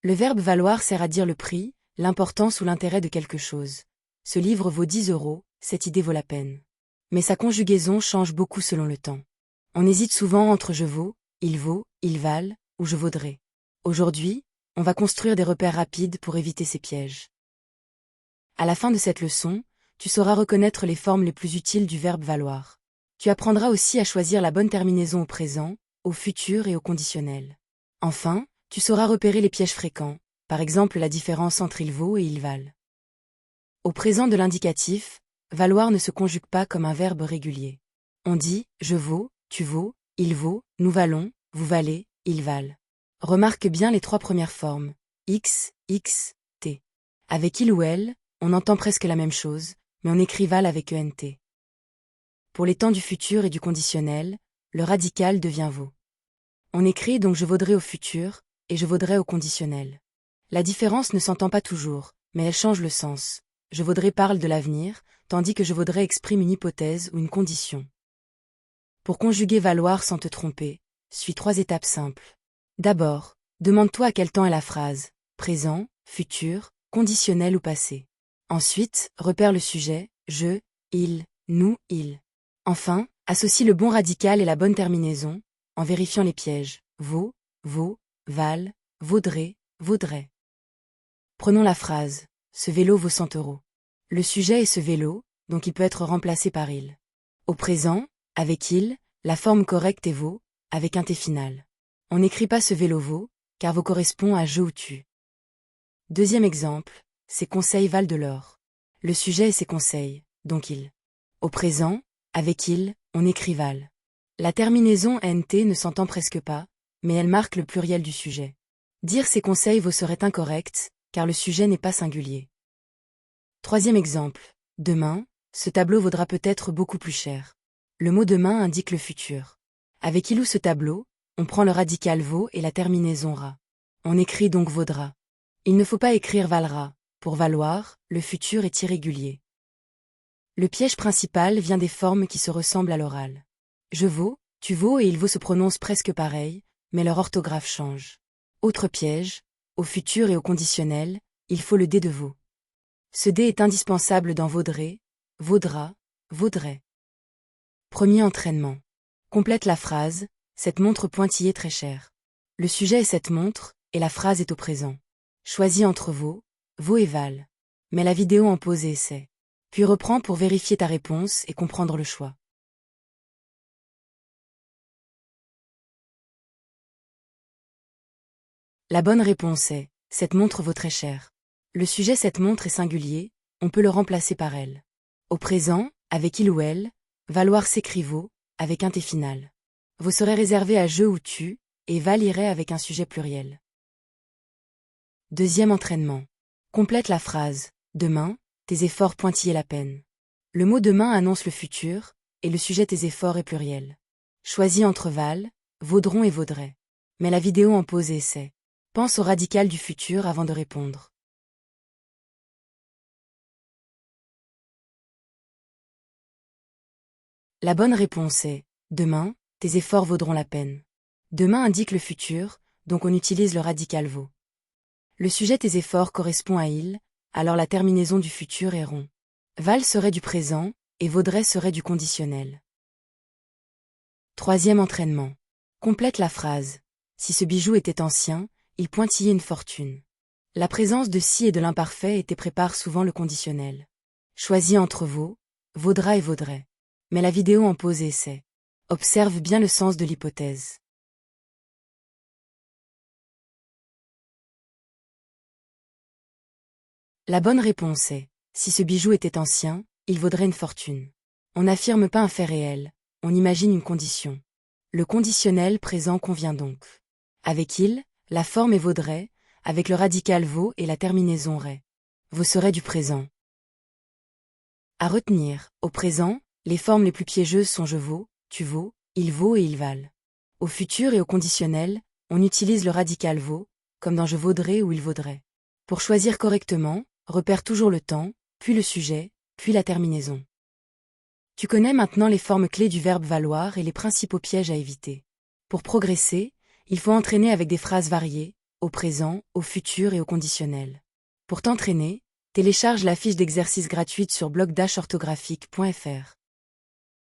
Le verbe valoir sert à dire le prix, l'importance ou l'intérêt de quelque chose. Ce livre vaut 10 €, cette idée vaut la peine. Mais sa conjugaison change beaucoup selon le temps. On hésite souvent entre je vaux, ils valent, ou je vaudrais. Aujourd'hui, on va construire des repères rapides pour éviter ces pièges. À la fin de cette leçon, tu sauras reconnaître les formes les plus utiles du verbe valoir. Tu apprendras aussi à choisir la bonne terminaison au présent, au futur et au conditionnel. Enfin, tu sauras repérer les pièges fréquents, par exemple la différence entre il vaut et il valent. Au présent de l'indicatif, valoir ne se conjugue pas comme un verbe régulier. On dit « je vaux »,« tu vaux »,« il vaut »,« nous valons »,« vous valez »,« ils valent ». Remarque bien les trois premières formes, x, t. Avec il ou elle, on entend presque la même chose, mais on écrit val avec ent. Pour les temps du futur et du conditionnel, le radical devient vaut. On écrit donc je vaudrais au futur, et je vaudrais au conditionnel. La différence ne s'entend pas toujours, mais elle change le sens. Je vaudrais parle de l'avenir, tandis que je vaudrais exprime une hypothèse ou une condition. Pour conjuguer valoir sans te tromper, suis 3 étapes simples. D'abord, demande-toi à quel temps est la phrase, présent, futur, conditionnel ou passé. Ensuite, repère le sujet, je, il, nous, il. Enfin, associe le bon radical et la bonne terminaison, en vérifiant les pièges, vaut, valent, vaudrait, vaudrait. Prenons la phrase, ce vélo vaut 100 €. Le sujet est ce vélo, donc il peut être remplacé par il. Au présent, avec il, la forme correcte est vaut, avec un t final. On n'écrit pas ce vélo vaut, car vaut correspond à je ou tu. Deuxième exemple, ces conseils valent de l'or. Le sujet est ses conseils, donc il. Au présent, avec il, on écrit val. La terminaison nt ne s'entend presque pas, mais elle marque le pluriel du sujet. Dire ces conseils vaut serait incorrect, car le sujet n'est pas singulier. Troisième exemple, demain, ce tableau vaudra peut-être beaucoup plus cher. Le mot demain indique le futur. Avec il ou ce tableau, on prend le radical vaut et la terminaison ra. On écrit donc vaudra. Il ne faut pas écrire valra. Pour valoir, le futur est irrégulier. Le piège principal vient des formes qui se ressemblent à l'oral. Je vaux, tu vaux et il vaut se prononcent presque pareil, mais leur orthographe change. Autre piège, au futur et au conditionnel, il faut le d de vaut. Ce d est indispensable dans vaudrait, vaudra, vaudrait. Premier entraînement. Complète la phrase, cette montre pointillée très chère. Le sujet est cette montre, et la phrase est au présent. Choisis entre vaut et val. Mets la vidéo en pause et essaie. Puis reprends pour vérifier ta réponse et comprendre le choix. La bonne réponse est, cette montre vaut très cher. Le sujet cette montre est singulier, on peut le remplacer par elle. Au présent, avec il ou elle, valoir s'écrit vaut, avec un t final. Vaut serait réservé à je ou tu, et val irait avec un sujet pluriel. Deuxième entraînement. Complète la phrase, demain, tes efforts pointillés la peine. Le mot demain annonce le futur, et le sujet tes efforts est pluriel. Choisis entre val, vaudront et vaudrait. Mets la vidéo en pause et essaie. Pense au radical du futur avant de répondre. La bonne réponse est, demain, tes efforts vaudront la peine. Demain indique le futur, donc on utilise le radical vaut. Le sujet tes efforts correspond à il, alors la terminaison du futur est rond. Val serait du présent, et vaudrait serait du conditionnel. Troisième entraînement. Complète la phrase. Si ce bijou était ancien, il pointillait une fortune. La présence de si et de l'imparfait et prépare souvent le conditionnel. Choisis entre vaut, vaudra et vaudrait. Mets la vidéo en pause et essaie. Observe bien le sens de l'hypothèse. La bonne réponse est, si ce bijou était ancien, il vaudrait une fortune. On n'affirme pas un fait réel, on imagine une condition. Le conditionnel présent convient donc. Avec il, la forme est vaudrait, avec le radical vaut et la terminaison rait. Vaut serait du présent. À retenir, au présent, les formes les plus piégeuses sont je vaux, tu vaux, il vaut et ils valent. Au futur et au conditionnel, on utilise le radical vaut, comme dans je vaudrais ou il vaudrait. Pour choisir correctement, repère toujours le temps, puis le sujet, puis la terminaison. Tu connais maintenant les formes clés du verbe valoir et les principaux pièges à éviter. Pour progresser, il faut entraîner avec des phrases variées, au présent, au futur et au conditionnel. Pour t'entraîner, télécharge la fiche d'exercice gratuite sur bloc-orthographique.fr.